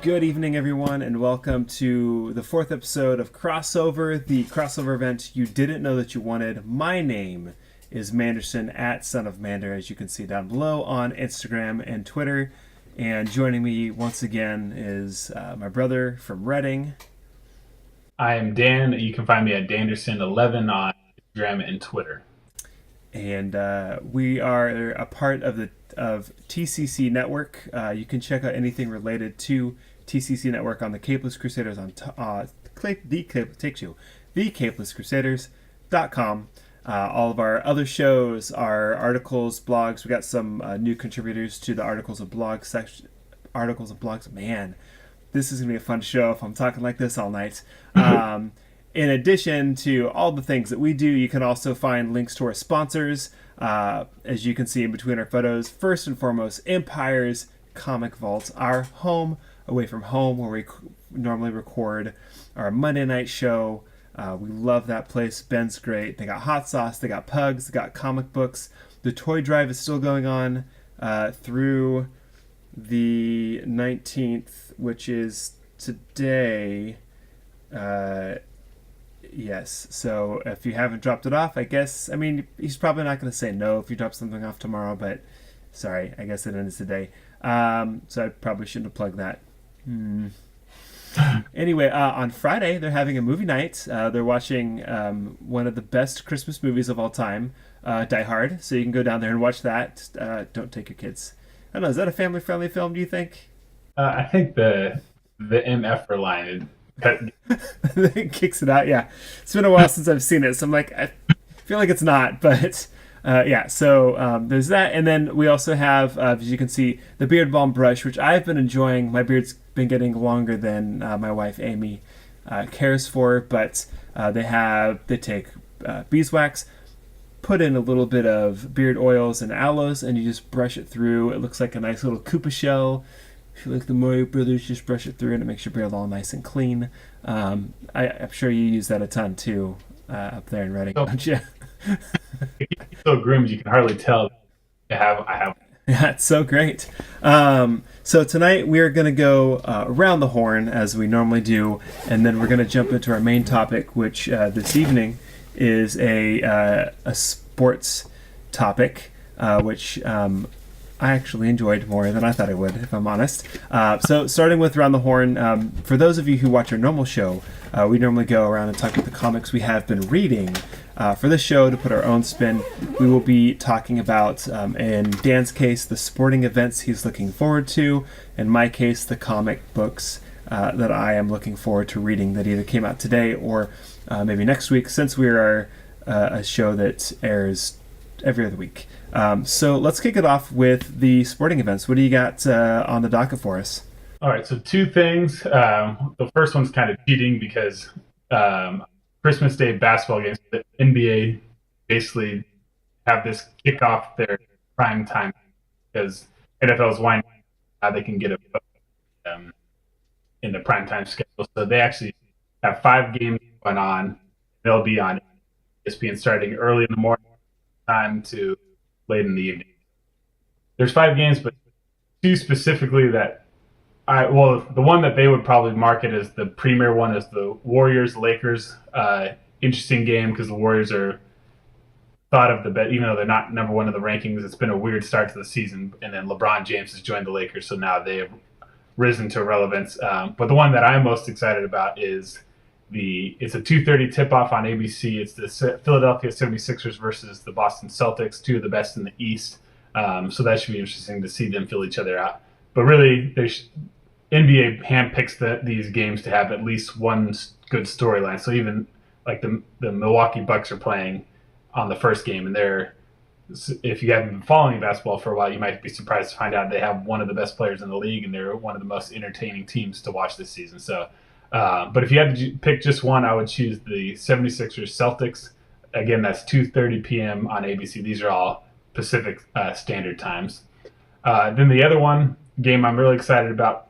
Good evening, everyone, and welcome to the fourth episode of Crossover, the crossover event you didn't know that you wanted. My name is Manderson at Son of Mander, as you can see down below on Instagram and Twitter. And joining me once again is my brother from Reading. I am Dan. You can find me at Danderson11 on Instagram and Twitter. And we are a part of TCC Network. You can check out anything related to TCC Network on the Capeless Crusaders on the Capeless Crusaders.com. All of our other shows, our articles, blogs. We got some new contributors to the articles of blogs section. Articles of blogs. Man, this is gonna be a fun show if I'm talking like this all night. In addition to all the things that we do, you can also find links to our sponsors, as you can see in between our photos. First and foremost, Empire's Comic Vault, our home away from home, where we normally record our Monday night show. We love that place. Ben's great. They got hot sauce, they got pugs, they got comic books. The toy drive is still going on through the 19th, which is today. Yes, so if you haven't dropped it off, I mean, he's probably not going to say no if you drop something off tomorrow, but sorry, I guess it ends today. So I probably shouldn't have plugged that. Anyway, on Friday, they're having a movie night. They're watching one of the best Christmas movies of all time, Die Hard, so you can go down there and watch that. Don't take your kids. I don't know, is that a family-friendly film, do you think? I think the MF line It kicks it out, yeah. It's been a while since I've seen it, so I'm like, I feel like it's not, but yeah. So there's that, and then we also have, as you can see, the Beard Balm brush, which I've been enjoying. My beard's been getting longer than my wife Amy cares for, but they take beeswax, put in a little bit of beard oils and aloes, and you just brush it through. It looks like a nice little Koopa shell. If you like the Mario Brothers, just brush it through and it makes your beard all nice and clean. I'm sure you use that a ton too up there in Reading, so, don't you? so groomed you can hardly tell. I have. Yeah, it's so great. So tonight we are going to go around the horn as we normally do, and then we're going to jump into our main topic, which this evening is a sports topic, which I actually enjoyed more than I thought I would, if I'm honest. So starting with Round the Horn, for those of you who watch our normal show, we normally go around and talk about the comics we have been reading. For this show, to put our own spin, we will be talking about, in Dan's case, the sporting events he's looking forward to. In my case, the comic books that I am looking forward to reading that either came out today or maybe next week, since we are a show that airs every other week. So let's kick it off with the sporting events. What do you got on the docket for us? All right, so two things. The first one's kind of cheating because Christmas Day basketball games, the NBA basically have this kick off their prime time because NFL is winding how they can get it in the prime time schedule. So they actually have 5 games going on. They'll be on ESPN starting early in the morning time to late in the evening. There's 5 games, but 2 specifically that the one that they would probably market as the premier one is the Warriors Lakers. Interesting game because the Warriors are thought of the best, even though they're not number one in the rankings. It's been a weird start to the season, and then LeBron James has joined the Lakers, so now they have risen to relevance. But the one that I'm most excited about is it's a 2:30 tip-off on ABC. It's the Philadelphia 76ers versus the Boston Celtics, 2 of the best in the East. So that should be interesting to see them fill each other out. But really, NBA handpicks these games to have at least one good storyline. So even like the Milwaukee Bucks are playing on the first game, and if you haven't been following basketball for a while, you might be surprised to find out they have one of the best players in the league, and they're one of the most entertaining teams to watch this season. So, but if you had to pick just one, I would choose the 76ers Celtics. Again, that's 2:30 p.m. on ABC. These are all Pacific Standard Times. Then the other game I'm really excited about.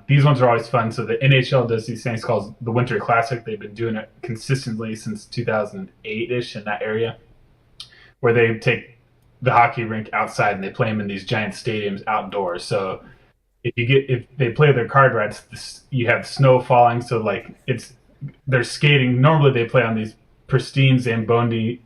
These ones are always fun. So the NHL does these things called the Winter Classic. They've been doing it consistently since 2008-ish in that area, where they take the hockey rink outside and they play them in these giant stadiums outdoors. So if they play their card right, you have snow falling, so like they're skating. Normally they play on these pristine Zamboni,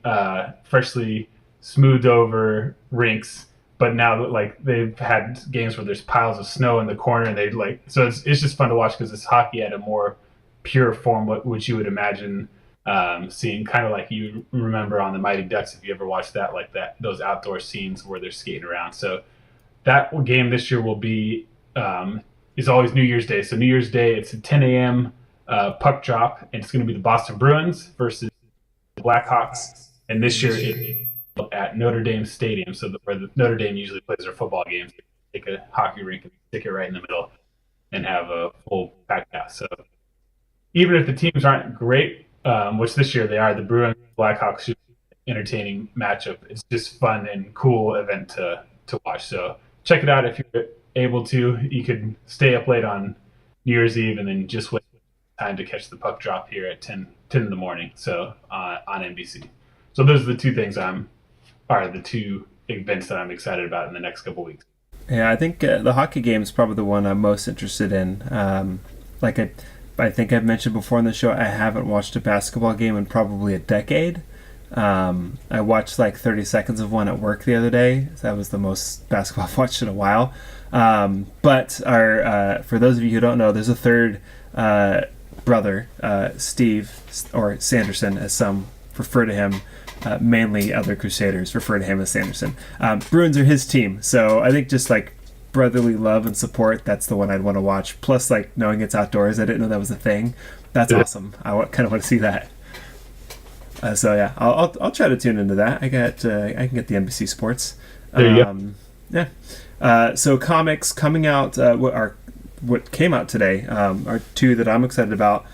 freshly smoothed over rinks, but now like they've had games where there's piles of snow in the corner, and they like so it's just fun to watch because it's hockey at a more pure form, which you would imagine seeing, kind of like you remember on the Mighty Ducks if you ever watched that, like that those outdoor scenes where they're skating around. So that game this year will be is always New Year's Day. So New Year's Day, it's a 10 a.m. Puck drop, and it's going to be the Boston Bruins versus the Blackhawks. And this year it's at Notre Dame Stadium, so where the Notre Dame usually plays their football games. Take a hockey rink and stick it right in the middle, and have a full packed house. So even if the teams aren't great, which this year they are, the Bruins Blackhawks should be an entertaining matchup. It's just fun and cool event to watch. So check it out if you're able to. You could stay up late on New Year's Eve and then just wait time to catch the puck drop here at 10 in the morning. So on NBC. So those are the two things are the two events that I'm excited about in the next couple weeks. Yeah, I think the hockey game is probably the one I'm most interested in. I think I've mentioned before on the show, I haven't watched a basketball game in probably a decade. I watched like 30 seconds of one at work the other day. That was the most basketball I've watched in a while. But for those of you who don't know, there's a third brother, Steve, or Sanderson, as some refer to him. Mainly other Crusaders refer to him as Sanderson. Bruins are his team, so I think just like brotherly love and support, that's the one I'd want to watch. Plus, like knowing it's outdoors, I didn't know that was a thing. That's awesome. I kind of want to see that. So yeah, I'll try to tune into that. I can get the NBC Sports. There you go. Yeah. So comics coming out. What came out today are two that I'm excited about.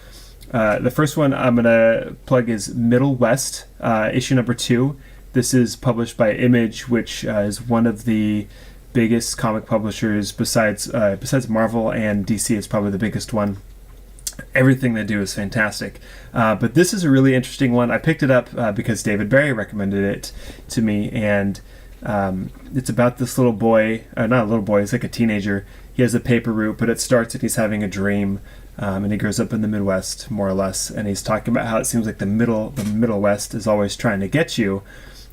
The first one I'm gonna plug is Middle West, issue number 2. This is published by Image, which is one of the biggest comic publishers besides Marvel and DC. It's probably the biggest one. Everything they do is fantastic. But this is a really interesting one. I picked it up because David Barry recommended it to me, and it's about this little boy, not a little boy, he's like a teenager. He has a paper route, but it starts and he's having a dream, and he grows up in the Midwest, more or less, and he's talking about how it seems like the Middle West is always trying to get you,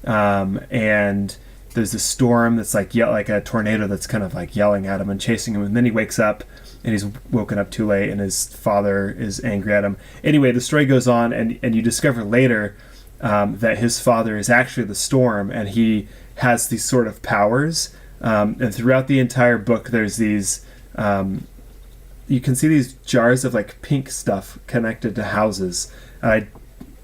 and there's this storm that's like a tornado that's kind of like yelling at him and chasing him, and then he wakes up and he's woken up too late and his father is angry at him. Anyway, the story goes on, and you discover later that his father is actually the storm, and he has these sort of powers, and throughout the entire book there's these you can see these jars of like pink stuff connected to houses. I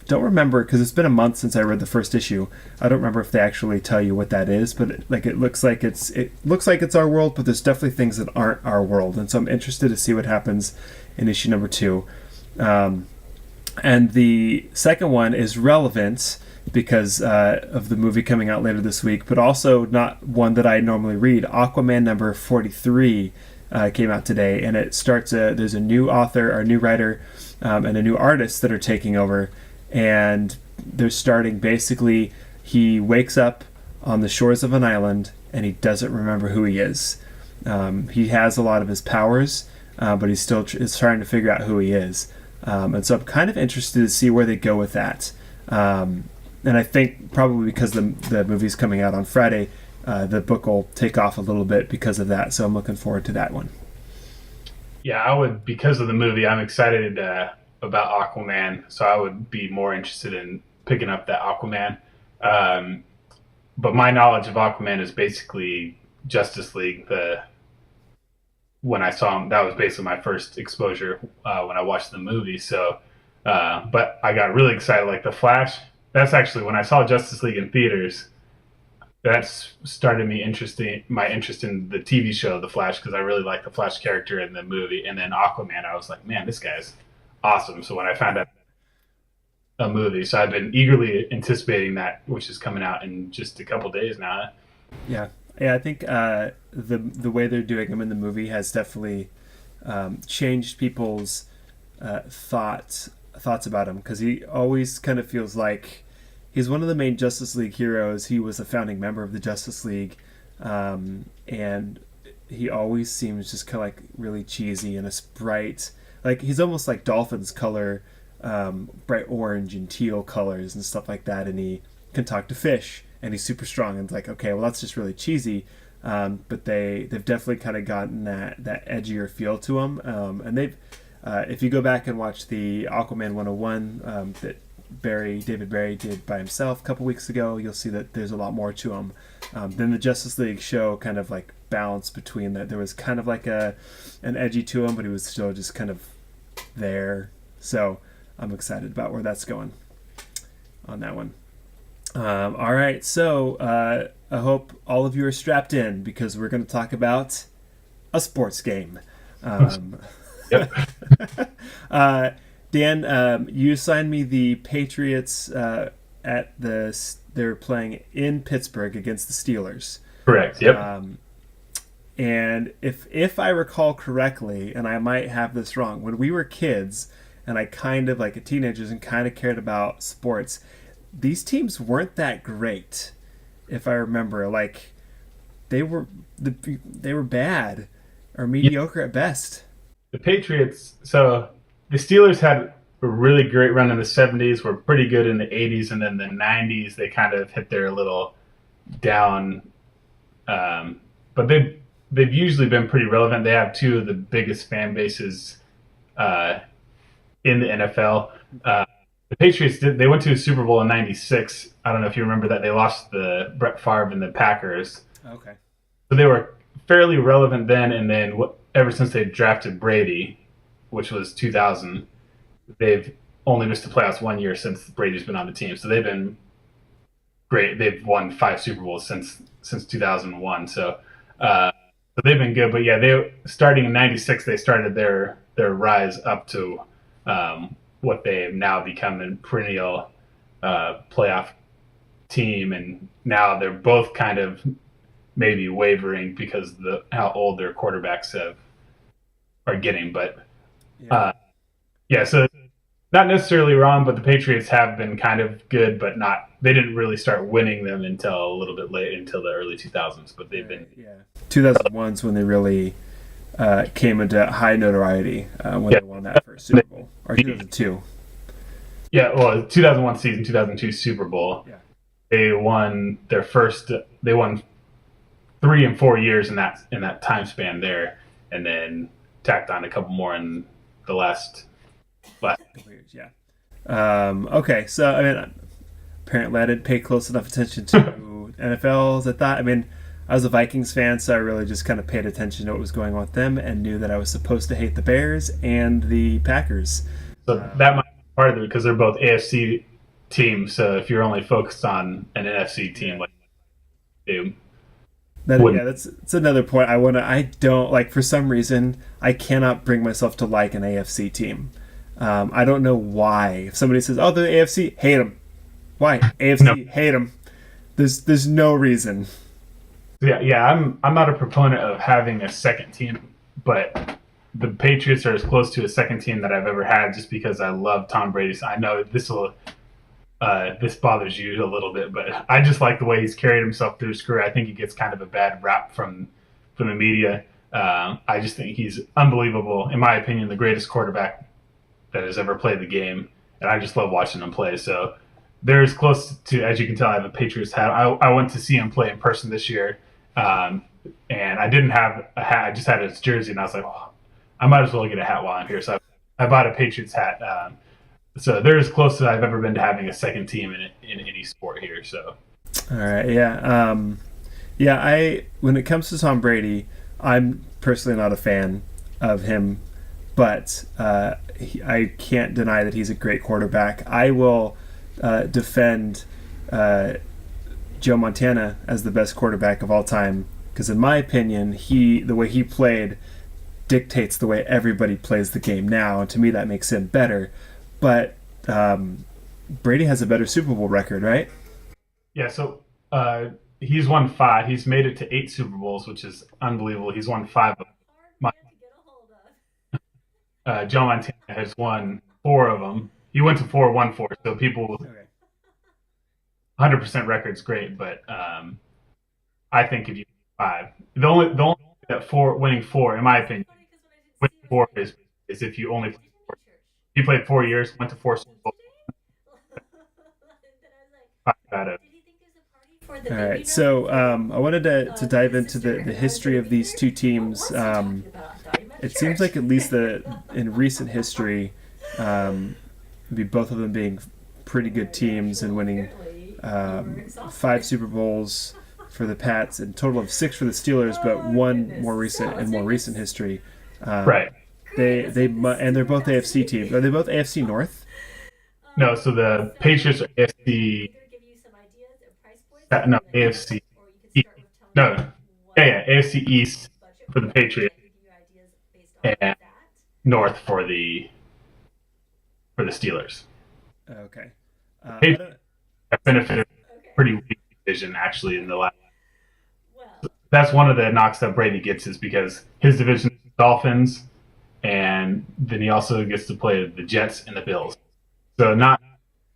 don't remember, because it's been a month since I read the first issue. I don't remember if they actually tell you what that is, but it looks like it's our world, but there's definitely things that aren't our world, and so I'm interested to see what happens in issue number 2. And the second one is relevant because of the movie coming out later this week, but also not one that I normally read. Aquaman number 43 came out today, and it starts there's a new author or a new writer and a new artist that are taking over, and they're starting basically, he wakes up on the shores of an island and he doesn't remember who he is. He has a lot of his powers, but he's still is trying to figure out who he is. And so I'm kind of interested to see where they go with that. And I think probably because the movie's coming out on Friday, the book will take off a little bit because of that. So I'm looking forward to that one. Yeah, I would, because of the movie, I'm excited about Aquaman, so I would be more interested in picking up that Aquaman. But my knowledge of Aquaman is basically Justice League. When I saw him, that was basically my first exposure when I watched the movie. So, but I got really excited, like The Flash. That's actually when I saw Justice League in theaters. That's started my interest in the TV show The Flash, because I really like the Flash character in the movie. And then Aquaman, I was like, man, this guy's awesome. So when I found out a movie, so I've been eagerly anticipating that, which is coming out in just a couple days now. Yeah, I think the way they're doing him in the movie has definitely changed people's thoughts about him, because he always kind of feels like he's one of the main Justice League heroes. He was a founding member of the Justice League, and he always seems just kind of like really cheesy and a sprite. Like he's almost like Dolphins color, bright orange and teal colors and stuff like that. And he can talk to fish, and he's super strong. And it's like, okay, well that's just really cheesy. But they've definitely kind of gotten that edgier feel to him. And they've if you go back and watch the Aquaman 101 that David Barry did by himself a couple weeks ago, you'll see that there's a lot more to him. Then the Justice League show kind of like balanced between that. There was kind of like an edgy to him, but he was still just kind of there. So I'm excited about where that's going on that one. All right, so I hope all of you are strapped in because we're going to talk about a sports game. Yep. Dan, you assigned me the Patriots they're playing in Pittsburgh against the Steelers. Correct. Yep. And if I recall correctly, and I might have this wrong, when we were kids and I kind of like teenagers and kind of cared about sports, these teams weren't that great. If I remember, like they were bad or mediocre at best. The Patriots. So the Steelers had a really great run in the 70s. Were pretty good in the 80s, and then the 90s they kind of hit their little down. But they've usually been pretty relevant. They have two of the biggest fan bases in the NFL. The Patriots they went to a Super Bowl in '96. I don't know if you remember that. They lost the Brett Favre and the Packers. Okay. So they were fairly relevant then, and then ever since they drafted Brady, which was 2000, they've only missed the playoffs 1 year since Brady's been on the team. So they've been great. They've won 5 Super Bowls since 2001. So they've been good. But yeah, they starting in '96, they started their rise up to what they have now become a perennial playoff team, and now they're both kind of maybe wavering because of how old their quarterbacks are getting. But so not necessarily wrong, but the Patriots have been kind of good, but not. They didn't really start winning them until a little bit late, until the early 2000s. But they've been 2001's when they really came into high notoriety when they won that first Super Bowl, or 2002. Yeah, well, 2001 season, 2002 Super Bowl. Yeah. They won their first. They won 3 and 4 years in that time span there, and then tacked on a couple more in the last couple years. Yeah. Okay, so I mean, apparently I didn't pay close enough attention to NFL as I thought. I mean, I was a Vikings fan, so I really just kind of paid attention to what was going on with them and knew that I was supposed to hate the Bears and the Packers. So that might be part of it because they're both AFC teams. So if you're only focused on an NFC team, like that's another point. I don't like, for some reason I cannot bring myself to like an AFC team. I don't know why. If somebody says, "Oh, the AFC, hate them," why? AFC, hate them. There's no reason. Yeah. I'm not a proponent of having a second team, but the Patriots are as close to a second team that I've ever had, just because I love Tom Brady. So I know this bothers you a little bit, but I just like the way he's carried himself through his career. I think he gets kind of a bad rap from the media. I just think he's unbelievable. In my opinion, the greatest quarterback that has ever played the game, and I just love watching him play. So they're as close to, as you can tell, I have a Patriots hat. I went to see him play in person this year, and I didn't have a hat. I just had his jersey, and I was like, oh, I might as well get a hat while I'm here. So I bought a Patriots hat. So they're as close as I've ever been to having a second team in any sport here. So, all right, yeah, when it comes to Tom Brady, I'm personally not a fan of him, but I can't deny that he's a great quarterback. I will defend Joe Montana as the best quarterback of all time because, in my opinion, the way he played dictates the way everybody plays the game now, and to me that makes him better. But Brady has a better Super Bowl record, right? Yeah, so he's won 5. He's made it to 8 Super Bowls, which is unbelievable. He's won 5 of them. Joe Montana has won 4 of them. He went to 4, won 4. So people, 100% record's great, but I think if you 5, the only that winning four, in my opinion, winning four is if you only play four. He played 4 years, went to four Super Bowls. All right, so I wanted to dive into the history of these two teams. It seems like at least in recent history, both of them being pretty good teams and winning 5 Super Bowls for the Pats and total of 6 for the Steelers, but one more recent history. Right. And they're both AFC teams. Are they both AFC North? No, so the Patriots are AFC. No, AFC East. No. Yeah, AFC East for the Patriots and North for the Steelers. Okay. Patriots have benefited pretty weak division actually in the last. That's one of the knocks that Brady gets is because his division is the Dolphins, and then he also gets to play the Jets and the Bills. So not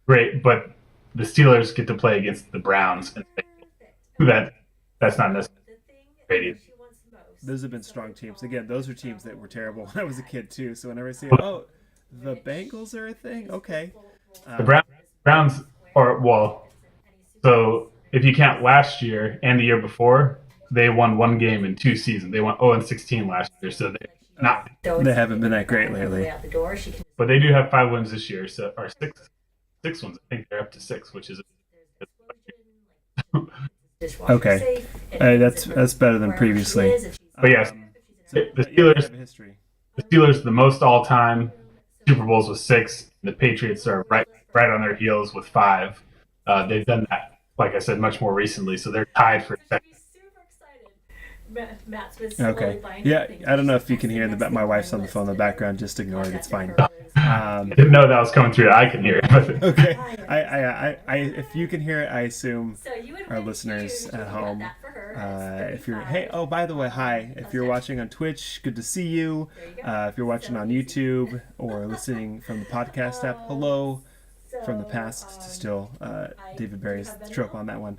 great, but the Steelers get to play against the Browns, and that's not necessarily Brady. Those have been strong teams. Again, those are teams that were terrible when I was a kid too. So whenever I see, the Bengals are a thing, okay. The Browns so if you count last year and the year before, they won one game in 2 seasons. They went 0-16 last year, so they haven't been that great lately. But they do have 5 wins this year, or six wins. I think they're up to 6, which is okay. That's better than previously. But yes, the Steelers the most all time Super Bowls with 6. The Patriots are right on their heels with 5. They've done that, like I said, much more recently, so they're tied for second. Okay. Yeah, I don't know if you can hear my wife's on the phone in the background. Just ignore it. It's fine. I didn't know that was coming through. I can hear it. Okay. I if you can hear it, I assume our listeners at home. By the way, hi. If you're watching on Twitch, good to see you. If you're watching on YouTube or listening from the podcast app, hello from the past to still David Barry's trope on that one.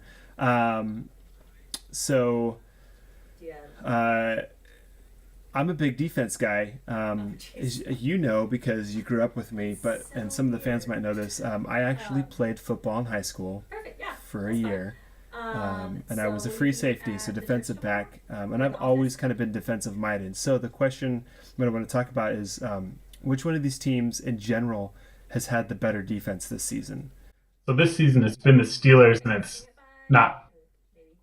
I'm a big defense guy, as you know, because you grew up with me, and some of the fans might know this. I actually played football in high school for a year, and I was a free safety, so defensive back, and I've always kind of been defensive minded. So the question what I want to talk about is which one of these teams in general has had the better defense this season? So this season it's been the Steelers, and it's not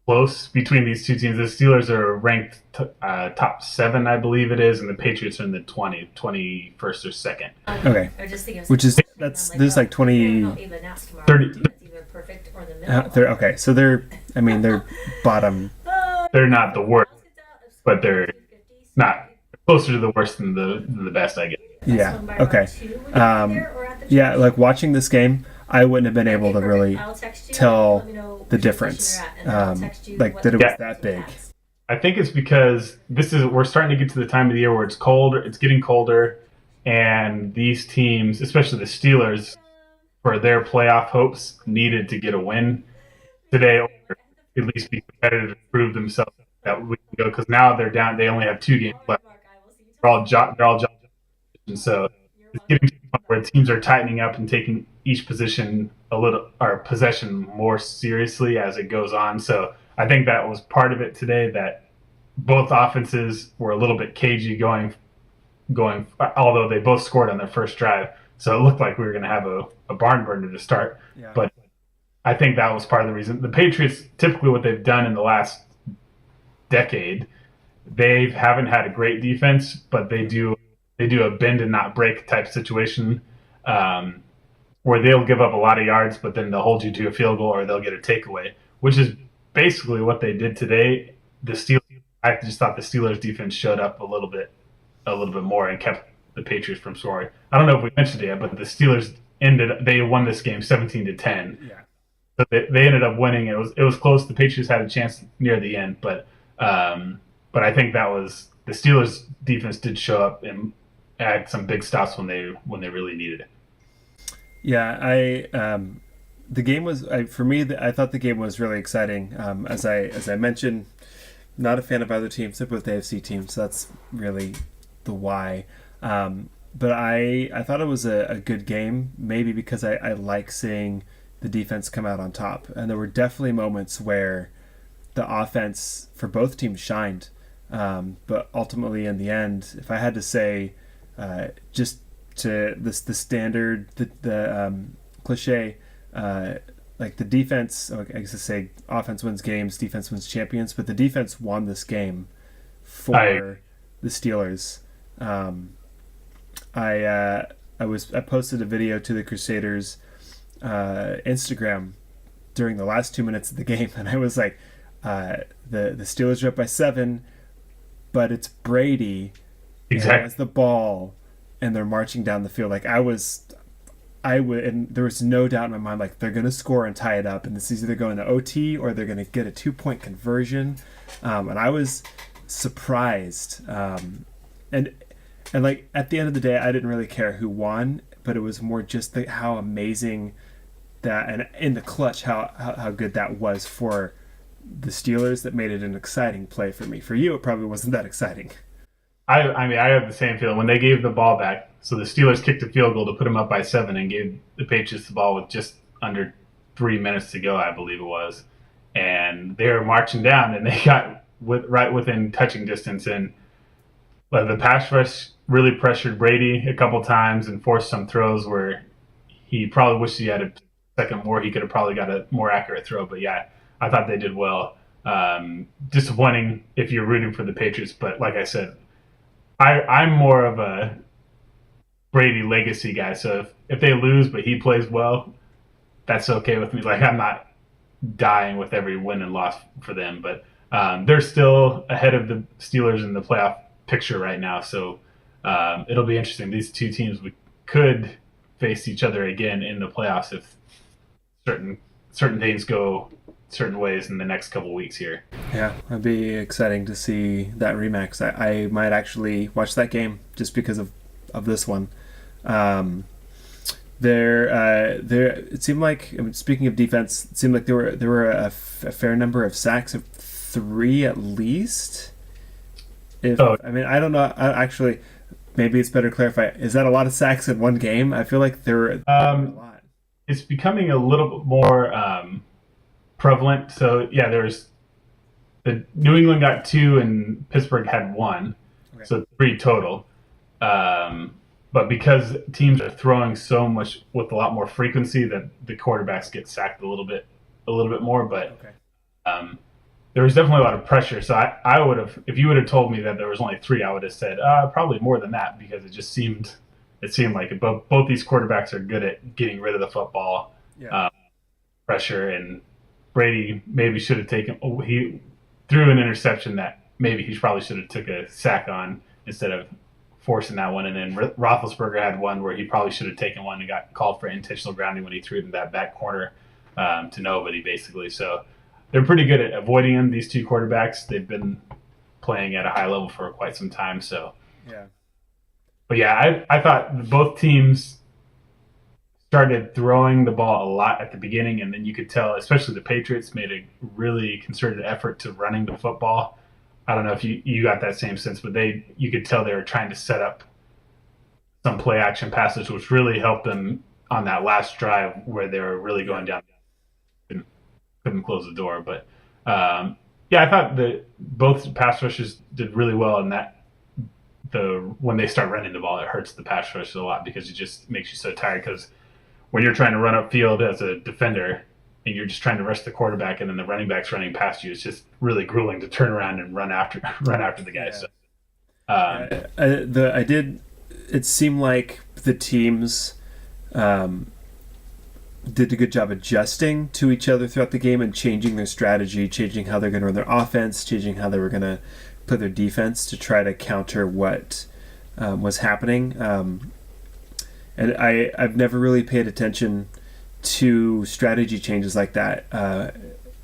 close between these two teams. The Steelers are ranked top 7, I believe it is, and the Patriots are in the 21st or 2nd. Okay, which is there's like 30. Okay, so they're bottom. They're not the worst, but they're not closer to the worst than the best, I guess. Yeah. Okay. Yeah, like watching this game, I wouldn't have been able to really tell the difference, like that it was that big. I think it's because we're starting to get to the time of the year where it's cold. It's getting colder, and these teams, especially the Steelers, for their playoff hopes, needed to get a win today, or at least be competitive to prove themselves that we can go. Because now they're down; they only have 2 games left. They're all jocks, and so it's getting to the point where teams are tightening up and taking each possession more seriously as it goes on. So I think that was part of it today, that both offenses were a little bit cagey going, although they both scored on their first drive. So it looked like we were going to have a barn burner to start. Yeah. But I think that was part of the reason. The Patriots, typically what they've done in the last decade, they haven't had a great defense, but they do a bend and not break type situation, where they'll give up a lot of yards, but then they'll hold you to a field goal or they'll get a takeaway, which is basically what they did today. I just thought the Steelers defense showed up a little bit more and kept the Patriots from scoring. I don't know if we mentioned it yet, but the Steelers they won this game 17-10. Yeah. So they ended up winning. It was close. The Patriots had a chance near the end, but I think that was the Steelers defense did show up and add some big stops when they really needed it. Yeah, the game was for me. I thought the game was really exciting. As I mentioned, Not a fan of either teams. They're both AFC teams, so that's really the why. But I thought it was a good game, maybe because I like seeing the defense come out on top. And there were definitely moments where the offense for both teams shined. But ultimately, in the end, if I had to say, just to the standard, the cliche, like the defense, I guess I say offense wins games, defense wins champions, but the defense won this game for the Steelers. I posted a video to the Crusaders Instagram during the last 2 minutes of the game, and I was like, the Steelers are up by 7, but it's Brady Exactly. has the ball, and they're marching down the field. Like and there was no doubt in my mind, like they're gonna score and tie it up, and this is either going to OT or they're gonna get a 2-point conversion. And I was surprised. And like at the end of the day, I didn't really care who won, but it was more just how amazing that, and in the clutch, how good that was for the Steelers, that made it an exciting play for me. For you, it probably wasn't that exciting. I mean, I have the same feeling when they gave the ball back. So the Steelers kicked a field goal to put them up by 7 and gave the Patriots the ball with just under 3 minutes to go, I believe it was. And they were marching down, and they got right within touching distance. And the pass rush really pressured Brady a couple times and forced some throws where he probably wished he had a second more. He could have probably got a more accurate throw. But yeah, I thought they did well. Disappointing if you're rooting for the Patriots, but like I said, I'm more of a Brady legacy guy. So if they lose but he plays well, that's okay with me. Like I'm not dying with every win and loss for them, but they're still ahead of the Steelers in the playoff picture right now. So it'll be interesting. These two teams could face each other again in the playoffs if certain things go certain ways in the next couple weeks here. Yeah, it'd be exciting to see that rematch. I might actually watch that game just because of this one. It seemed like, speaking of defense, it seemed like there were a fair number of sacks, of 3 at least. I mean, I don't know. Actually, maybe it's better to clarify. Is that a lot of sacks in one game? I feel like there were a lot. It's becoming a little bit more prevalent. So yeah, there's the New England got 2 and Pittsburgh had 1, okay. So 3 total. But because teams are throwing so much with a lot more frequency, that the quarterbacks get sacked a little bit more. But okay. There was definitely a lot of pressure. So I would have, if you would have told me that there was only 3, I would have said probably more than that, because it seemed like it. Both these quarterbacks are good at getting rid of the football, pressure, and Brady maybe should have taken. He threw an interception that maybe he probably should have took a sack on instead of forcing that one. And then Roethlisberger had one where he probably should have taken one and got called for intentional grounding when he threw it in that back corner to nobody, basically. So they're pretty good at avoiding him, these two quarterbacks. They've been playing at a high level for quite some time. So yeah. But yeah, I thought both teams started throwing the ball a lot at the beginning, and then you could tell, especially the Patriots, made a really concerted effort to running the football. I don't know if you got that same sense, but you could tell they were trying to set up some play action passes, which really helped them on that last drive where they were really going down and couldn't close the door. But yeah, I thought that both pass rushers did really well in that. When they start running the ball, it hurts the pass rush a lot because it just makes you so tired. Because when you're trying to run upfield as a defender and you're just trying to rush the quarterback, and then the running back's running past you, it's just really grueling to turn around and run after the guy. Yeah. So, it seemed like the teams did a good job adjusting to each other throughout the game and changing their strategy, changing how they're going to run their offense, changing how they were going to play their defense to try to counter what was happening. And I've never really paid attention to strategy changes like that,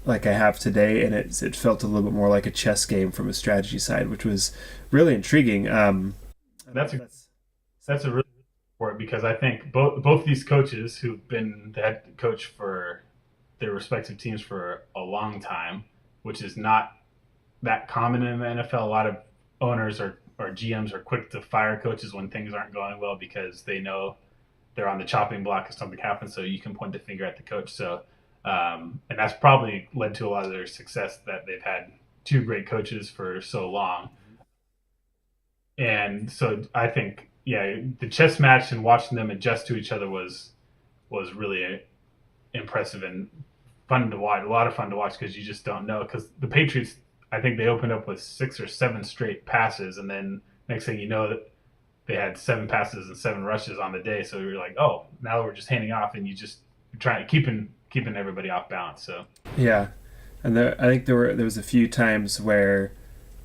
like I have today, and it felt a little bit more like a chess game from a strategy side, which was really intriguing. That's a really good for it, because I think both these coaches who've been the head coach for their respective teams for a long time, which is not that common in the NFL. A lot of owners or GMs are quick to fire coaches when things aren't going well because they know they're on the chopping block if something happens. So you can point the finger at the coach. So and that's probably led to a lot of their success that they've had two great coaches for so long. And so I think, yeah, the chess match and watching them adjust to each other was really impressive and fun to watch. A lot of fun to watch because you just don't know. Because the Patriots, I think they opened up with 6 or 7 straight passes, and then next thing you know, that they had 7 passes and 7 rushes on the day. So you're like, oh, now we're just handing off, and you just trying keeping everybody off balance. So Yeah, and I think there was a few times where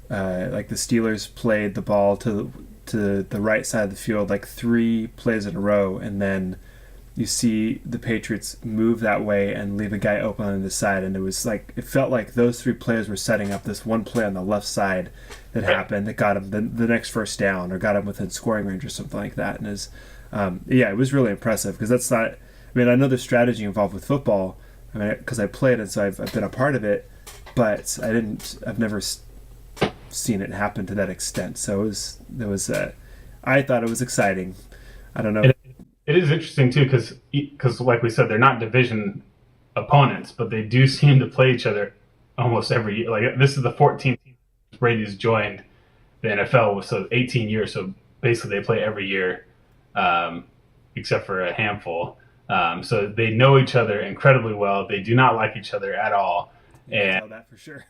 like the Steelers played the ball to the right side of the field like 3 plays in a row, and then you see the Patriots move that way and leave a guy open on the side, and it felt like those 3 players were setting up this one play on the left side that happened that got him the next first down or got him within scoring range or something like that. And it was really impressive because that's not. I mean, I know there's strategy involved with football. I mean, because I played it, so I've been a part of it, but I've never seen it happen to that extent. So I thought it was exciting. I don't know. it is interesting too because like we said, they're not division opponents, but they do seem to play each other almost every year. Like this is the 14th Brady's joined the NFL, so 18 years. So basically, they play every year, except for a handful. So they know each other incredibly well. They do not like each other at all, You can and tell that for sure.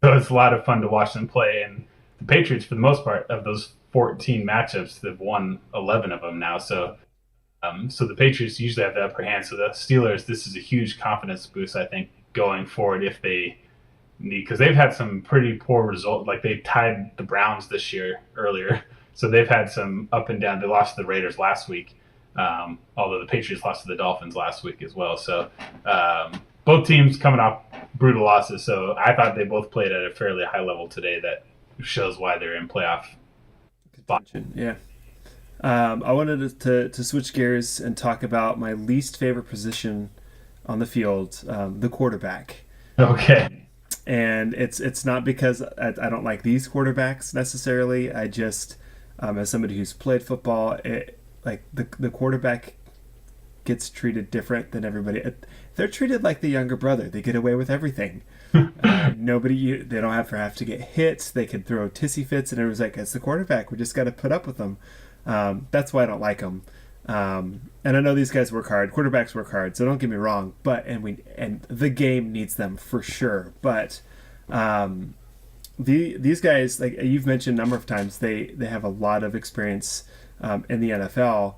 so it's a lot of fun to watch them play. And the Patriots, for the most part, of those 14 matchups, they've won 11 of them now. So the Patriots usually have the upper hand. So the Steelers, this is a huge confidence boost, I think, going forward if they need, because they've had some pretty poor results. Like they tied the Browns this year earlier, so they've had some up and down. They lost to the Raiders last week, although the Patriots lost to the Dolphins last week as well. So both teams coming off brutal losses. So I thought they both played at a fairly high level today. That shows why they're in playoff spot. Contention. Yeah. I wanted to switch gears and talk about my least favorite position on the field, the quarterback. Okay. And it's not because I don't like these quarterbacks necessarily. I just, as somebody who's played football, like the quarterback gets treated different than everybody. They're treated like the younger brother. They get away with everything. They don't have to get hit. They can throw tissy fits, and everyone's like, "It's the quarterback. We just got to put up with them." That's why I don't like them. And I know these guys work hard. Quarterbacks work hard, so don't get me wrong. And the game needs them for sure. But these guys, like you've mentioned a number of times, they have a lot of experience in the NFL.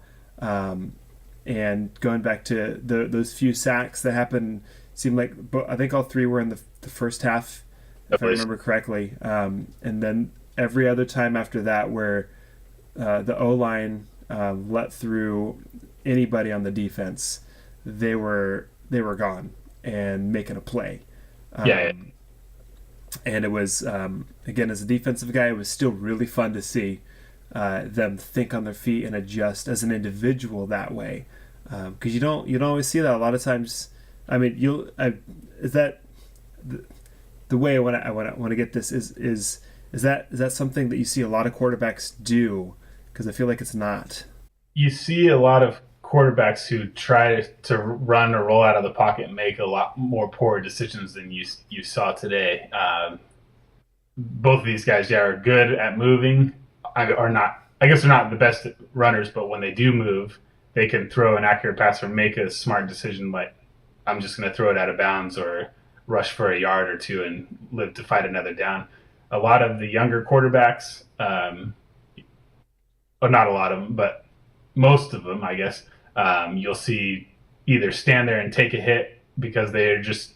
And going back to those few sacks that happened, seemed like I think all 3 were in the first half, if I remember correctly. And then every other time after that, where the O-line let through anybody on the defense, they were gone and making a play. Yeah. And it was again, as a defensive guy, it was still really fun to see them think on their feet and adjust as an individual that way, because you don't always see that a lot of times. I mean, is that the way I want to get this is that something that you see a lot of quarterbacks do? Because I feel like it's not. You see a lot of quarterbacks who try to run or roll out of the pocket and make a lot more poor decisions than you saw today. Both of these guys, yeah, are good at moving. Are not. I guess they're not the best runners, but when they do move, they can throw an accurate pass or make a smart decision, like I'm just going to throw it out of bounds or rush for a yard or two and live to fight another down. A lot of the younger quarterbacks, or not a lot of them, but most of them, I guess, you'll see either stand there and take a hit because they're just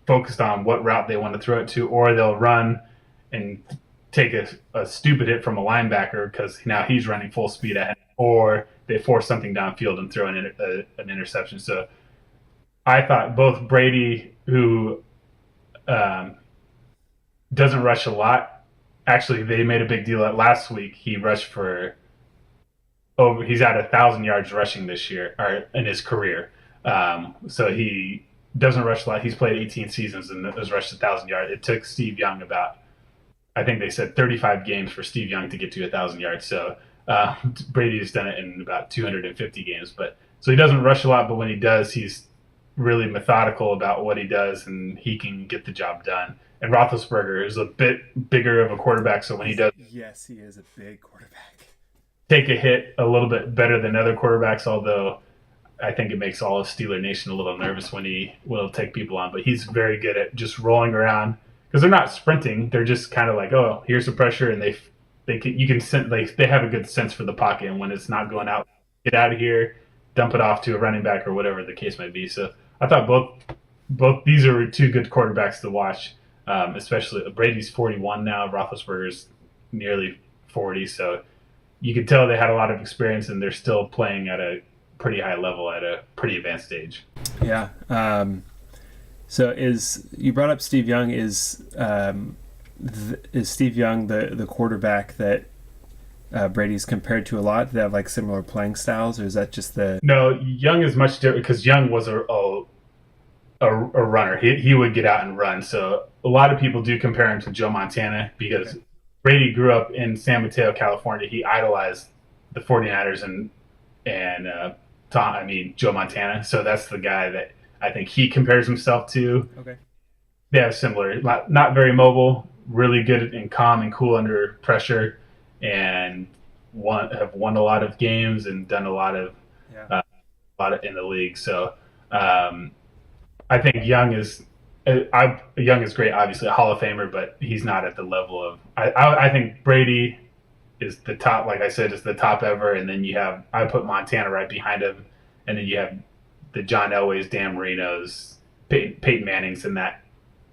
focused on what route they want to throw it to, or they'll run and take a stupid hit from a linebacker because now he's running full speed ahead, or they force something downfield and throw an interception. So I thought both Brady, who doesn't rush a lot, actually they made a big deal at last week. He rushed for he's at 1,000 yards rushing this year or in his career. So he doesn't rush a lot. He's played 18 seasons and has rushed 1,000 yards. It took Steve Young about, I think they said 35 games for Steve Young to get to 1,000 yards. So Brady's done it in about 250 games. But so he doesn't rush a lot, but when he does, he's really methodical about what he does, and he can get the job done. And Roethlisberger is a bit bigger of a quarterback, so when he does, yes, he is a big quarterback. Take a hit a little bit better than other quarterbacks. Although I think it makes all of Steeler Nation a little nervous when he will take people on. But he's very good at just rolling around because they're not sprinting; they're just kind of like, oh, here's the pressure, and you can sense they have a good sense for the pocket, and when it's not going out, get out of here, dump it off to a running back or whatever the case might be. So I thought both these are two good quarterbacks to watch. Especially Brady's 41 now, Roethlisberger's nearly 40, so you could tell they had a lot of experience and they're still playing at a pretty high level at a pretty advanced stage. Yeah. So you brought up Steve Young? Is Steve Young the quarterback that Brady's compared to a lot? Do they have like similar playing styles, or is that just the? No, Young is much different because Young was a runner. He would get out and run. So a lot of people do compare him to Joe Montana because Brady grew up in San Mateo, California. He idolized the 49ers and Joe Montana. So that's the guy that I think he compares himself to. Okay. They have similar, not very mobile, really good and calm and cool under pressure, and have won a lot of games and done a lot of in the league. So I think Young is great, obviously a Hall of Famer, but he's not at the level of. I think Brady is the top, like I said, is the top ever, and then I put Montana right behind him, and then you have the John Elways, Dan Marino's, Peyton Manning's in that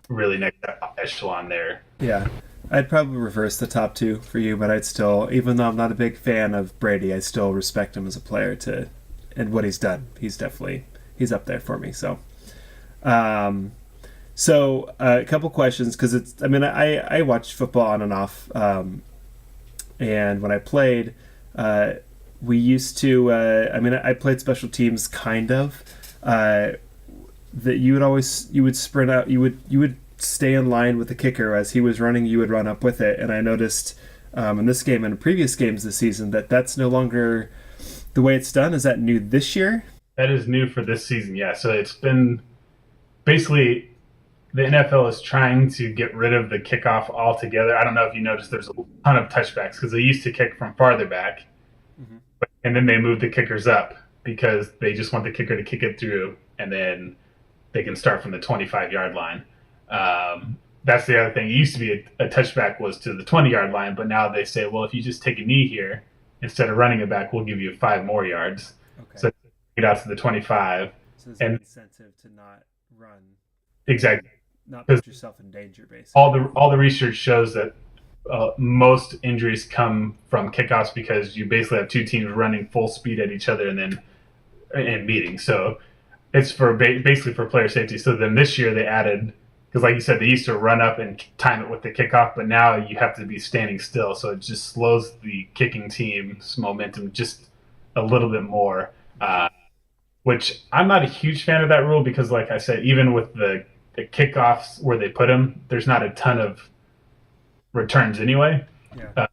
really next echelon there. Yeah, I'd probably reverse the top two for you, but I'd still, even though I'm not a big fan of Brady, I still respect him as a player and what he's done. He's up there for me. So, a couple questions because I watched football on and off, and when I played, we used to. I played special teams kind of. That you would sprint out. You would stay in line with the kicker as he was running. You would run up with it, and I noticed in this game and in previous games this season that's no longer the way it's done. Is that new this year? That is new for this season. Yeah. So it's been basically the NFL is trying to get rid of the kickoff altogether. I don't know if you noticed there's a ton of touchbacks because they used to kick from farther back, and then they moved the kickers up because they just want the kicker to kick it through, and then they can start from the 25-yard line. That's the other thing. It used to be a touchback was to the 20-yard line, but now they say, well, if you just take a knee here, instead of running it back, we'll give you 5 more yards. Okay. So get out to the 25. So there's an incentive to not run. Exactly. Not put yourself in danger, basically. All the research shows that most injuries come from kickoffs because you basically have two teams running full speed at each other and meeting. So it's for basically for player safety. So then this year they added, because like you said, they used to run up and time it with the kickoff, but now you have to be standing still. So it just slows the kicking team's momentum just a little bit more, which I'm not a huge fan of that rule because, like I said, even with the kickoffs where they put them, there's not a ton of returns anyway. Yeah.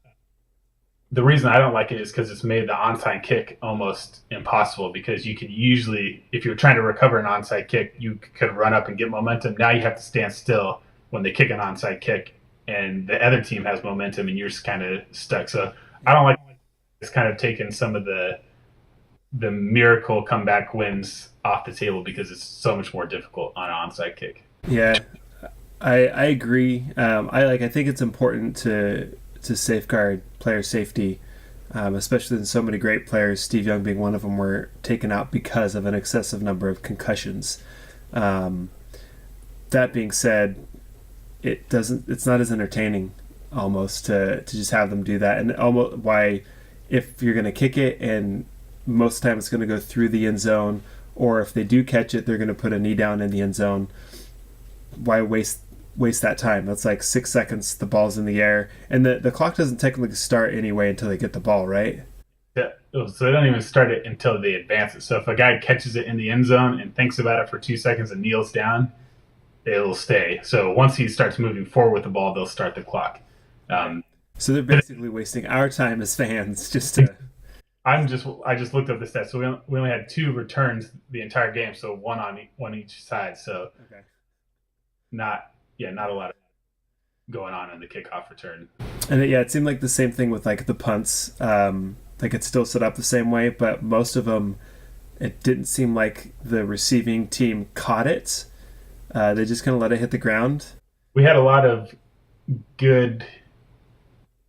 The reason I don't like it is because it's made the onside kick almost impossible because you can usually, if you're trying to recover an onside kick, you could run up and get momentum. Now you have to stand still when they kick an onside kick and the other team has momentum and you're just kind of stuck. So I don't like it's kind of taken some of the miracle comeback wins off the table because it's so much more difficult on an onside kick. Yeah, I agree. I think it's important to safeguard player safety, especially in so many great players, Steve Young being one of them, were taken out because of an excessive number of concussions. That being said, it's not as entertaining almost to just have them do that, and almost why if you're going to kick it and most of the time it's going to go through the end zone, or if they do catch it, they're going to put a knee down in the end zone. Why waste that time? That's like 6 seconds, the ball's in the air, and the clock doesn't technically start anyway until they get the ball, right? Yeah, So they don't even start it until they advance it. So if a guy catches it in the end zone and thinks about it for 2 seconds and kneels down, it'll stay. So once he starts moving forward with the ball, they'll start the clock. Right. So they're basically wasting our time as fans just to. I just looked up the stats. So we only had 2 returns the entire game, so one each side. So Okay. not a lot of going on in the kickoff return. And it seemed like the same thing with like the punts. Like it's still set up the same way, but most of them, it didn't seem like the receiving team caught it. They just kind of let it hit the ground. We had a lot of good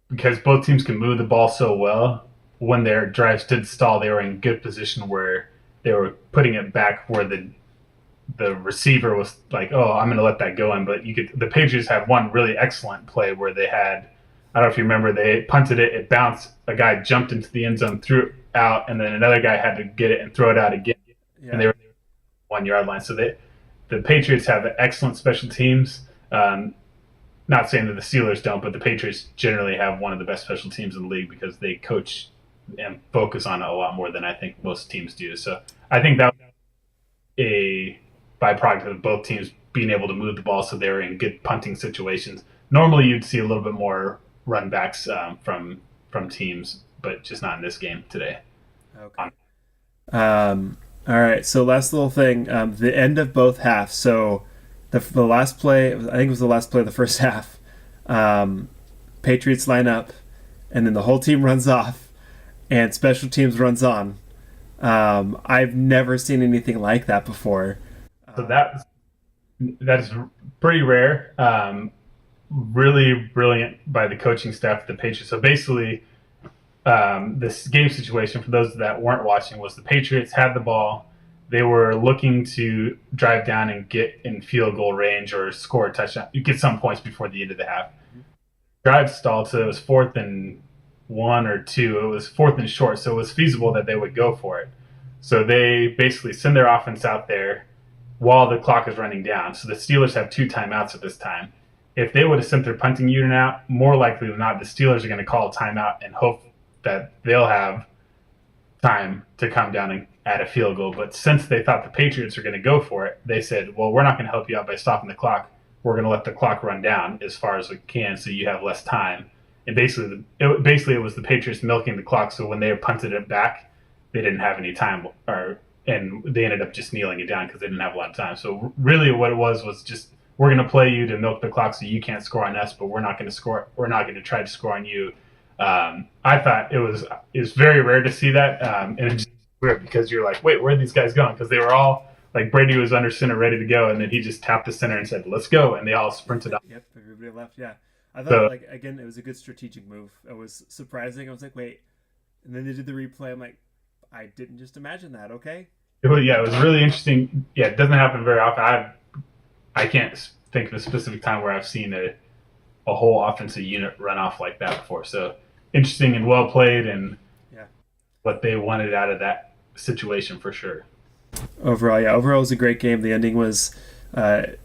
because both teams can move the ball so well. When their drives did stall, they were in good position where they were putting it back where the receiver was like, "Oh, I'm going to let that go in." But the Patriots had one really excellent play where they had, I don't know if you remember, they punted it, it bounced, a guy jumped into the end zone, threw it out, and then another guy had to get it and throw it out again, and they were 1 yard line. So the Patriots have excellent special teams. Not saying that the Steelers don't, but the Patriots generally have one of the best special teams in the league because they coach and focus on it a lot more than I think most teams do. So I think that was a byproduct of both teams being able to move the ball so they were in good punting situations. Normally you'd see a little bit more run backs from teams, but just not in this game today. Okay. All right. So last little thing, the end of both halves. So the last play, I think it was the last play of the first half. Patriots line up, and then the whole team runs off, and special teams runs on. I've never seen anything like that before. So that's pretty rare. Really brilliant by the coaching staff of the Patriots. So basically, this game situation, for those that weren't watching, was the Patriots had the ball. They were looking to drive down and get in field goal range or score a touchdown. You get some points before the end of the half. Drive stalled, so it was 4th and 1 or 2. It was 4th and short, so it was feasible that they would go for it. So they basically send their offense out there while the clock is running down. So the Steelers have 2 timeouts at this time. If they would have sent their punting unit out, more likely than not, the Steelers are going to call a timeout and hope that they'll have time to come down and add a field goal. But since they thought the Patriots were going to go for it, they said, well, we're not going to help you out by stopping the clock. We're going to let the clock run down as far as we can so you have less time. And basically it was the Patriots milking the clock, so when they punted it back, they didn't have any time, and they ended up just kneeling it down because they didn't have a lot of time. So really what it was just, we're going to play you to milk the clock so you can't score on us, but we're not going to score. We're not going to try to score on you. I thought it's very rare to see that, and it's just weird because you're like, wait, where are these guys going? Because they were all like, Brady was under center ready to go, and then he just tapped the center and said, "Let's go," and they all sprinted up. Yep, everybody left. Yeah, I thought again it was a good strategic move. It was surprising. I was like, wait, and then they did the replay. I'm like, I didn't just imagine that. Okay. It was really interesting. Yeah, it doesn't happen very often. I can't think of a specific time where I've seen a whole offensive unit run off like that before. So interesting and well played, and what they wanted out of that situation for sure. Overall, it was a great game. The ending was,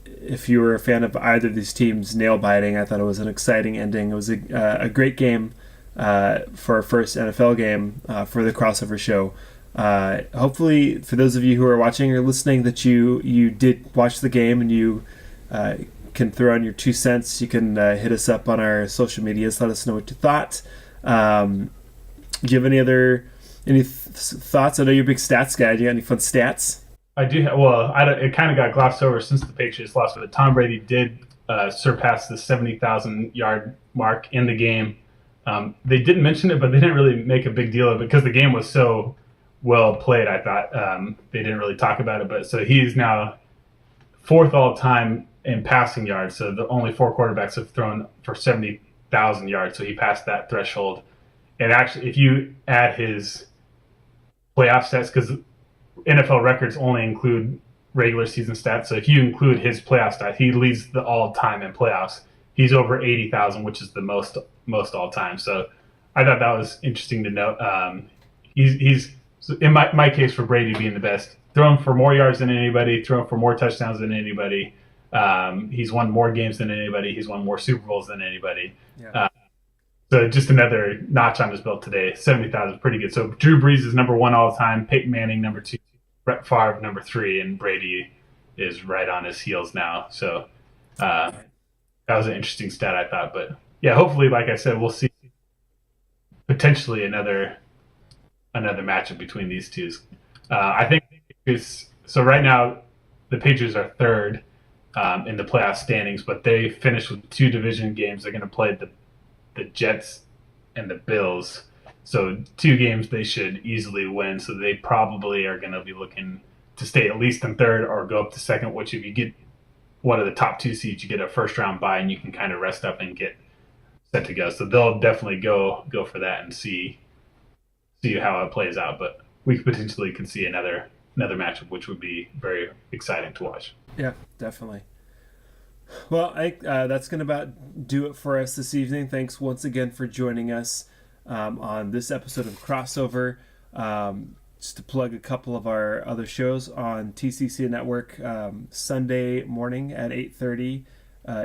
if you were a fan of either of these teams, nail biting. I thought it was an exciting ending. It was a great game for our first NFL game for the crossover show. Hopefully, for those of you who are watching or listening, that you did watch the game and you can throw in your 2 cents. You can hit us up on our social medias. Let us know what you thought. Do you have any thoughts? I know you're a big stats guy. Do you got any fun stats? I do. It kind of got glossed over since the Patriots lost, but Tom Brady did surpass the 70,000 yard mark in the game. They didn't mention it, but they didn't really make a big deal of it because the game was so well played. I thought they didn't really talk about it, but so he's now 4th all time in passing yards. So the only 4 quarterbacks have thrown for 70,000 yards. So he passed that threshold. And actually, if you add his playoff stats, because NFL records only include regular season stats. So if you include his playoff stats, he leads the all-time in playoffs. He's over 80,000, which is the most all-time. So I thought that was interesting to note. He's in my case for Brady being the best, throwing for more yards than anybody, throwing for more touchdowns than anybody. He's won more games than anybody. He's won more Super Bowls than anybody. Yeah. So just another notch on his belt today. 70,000 is pretty good. So Drew Brees is number 1 all the time. Peyton Manning number 2. Brett Favre number 3, and Brady is right on his heels now. So that was an interesting stat, I thought. But yeah, hopefully, like I said, we'll see potentially another matchup between these two. I think so. Right now, the Patriots are third in the playoff standings, but they finished with 2 division games. They're going to play the Jets and the Bills. So 2 games they should easily win. So they probably are going to be looking to stay at least in third or go up to second, which if you get one of the top 2 seeds, you get a first round bye and you can kind of rest up and get set to go. So they'll definitely go for that and see how it plays out. But we potentially could see another matchup, which would be very exciting to watch. Yeah, definitely. Well, that's going to about do it for us this evening. Thanks once again for joining us on this episode of Crossover. Just to plug a couple of our other shows on TCC Network, Sunday morning at 8:30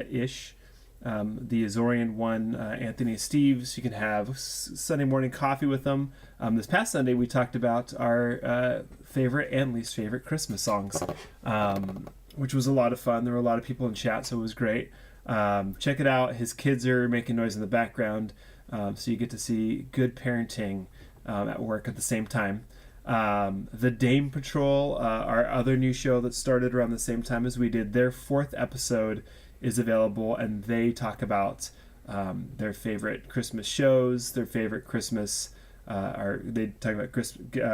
ish. The Azorian one, Anthony Steves, you can have Sunday morning coffee with them. This past Sunday, we talked about our favorite and least favorite Christmas songs, which was a lot of fun. There were a lot of people in chat, so it was great. Check it out. His kids are making noise in the background, so you get to see good parenting at work at the same time. The Dame Patrol, our other new show that started around the same time as we did, their 4th episode is available, and they talk about their favorite Christmas shows, their favorite Christmas, they talk about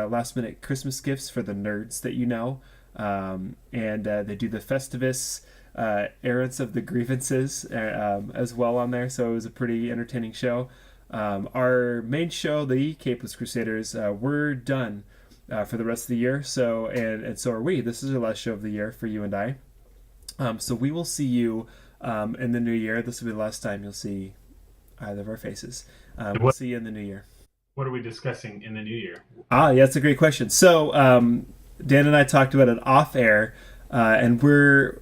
last minute Christmas gifts for the nerds that you know, and they do the Festivus errands of the grievances as well on there, so it was a pretty entertaining show. Our main show, the Capeless Crusaders, we're done for the rest of the year, so and so are we. This is our last show of the year for you and I. So we will see you in the new year. This will be the last time you'll see either of our faces. We'll see you in the new year. What are we discussing in the new year? Yeah, that's a great question. So Dan and I talked about it off air, and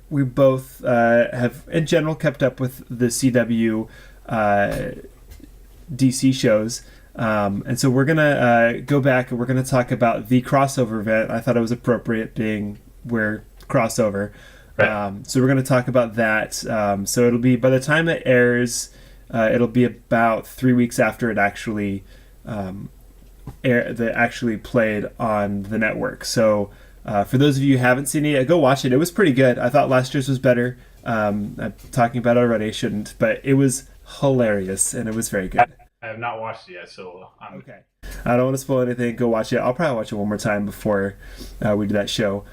we both have in general kept up with the CW DC shows. And so we're gonna go back and we're gonna talk about the crossover event. I thought it was appropriate, being we're crossover. Right. So we're going to talk about that. So it'll be, by the time it airs, it'll be about 3 weeks after it actually actually played on the network. So for those of you who haven't seen it, go watch it. It was pretty good. I thought last year's was better. I'm talking about it already. I shouldn't, but it was hilarious and it was very good. I have not watched it yet, so okay. I don't want to spoil anything. Go watch it. I'll probably watch it one more time before we do that show.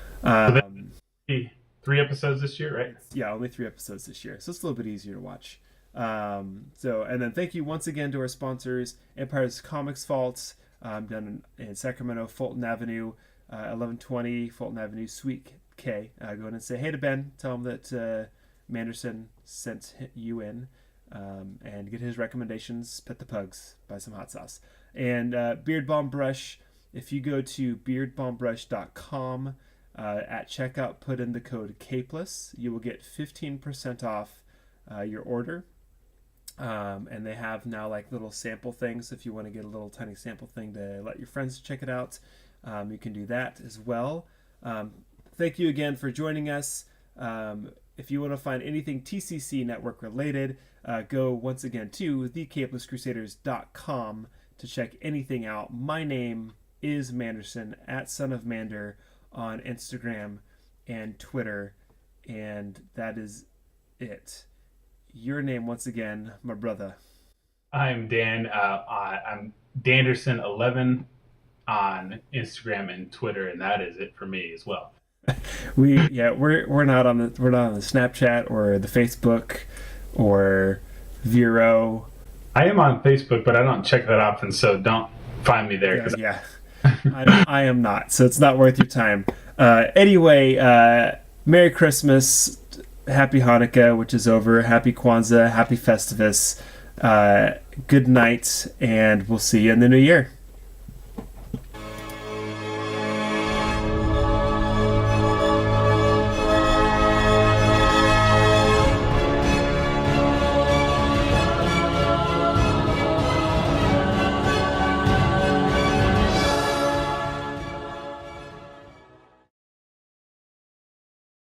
3 episodes this year, right? Yeah, only 3 episodes this year, so it's a little bit easier to watch. And then thank you once again to our sponsors, Empire's Comics Vaults, down in Sacramento, Fulton Avenue, 1120 Fulton Avenue, Suite K. Go in and say hey to Ben. Tell him that Manderson sent you in, and get his recommendations. Pet the pugs, buy some hot sauce. And Beard Balm Brush, if you go to beardbalmbrush.com, at checkout, put in the code CAPELESS. You will get 15% off your order. And they have now like little sample things. If you want to get a little tiny sample thing to let your friends check it out, you can do that as well. Thank you again for joining us. If you want to find anything TCC Network related, go once again to thecapelesscrusaders.com to check anything out. My name is Manderson, at Son of Mander, on Instagram and Twitter, and that is it. Your name once again, my brother. I'm Dan. I'm Danderson11 on Instagram and Twitter, and that is it for me as well. We're not on the Snapchat or the Facebook or Vero. I am on Facebook, but I don't check that often, so don't find me there. Yeah. I am not, so it's not worth your time. Anyway, Merry Christmas, Happy Hanukkah, which is over, Happy Kwanzaa, Happy Festivus, good night, and we'll see you in the new year.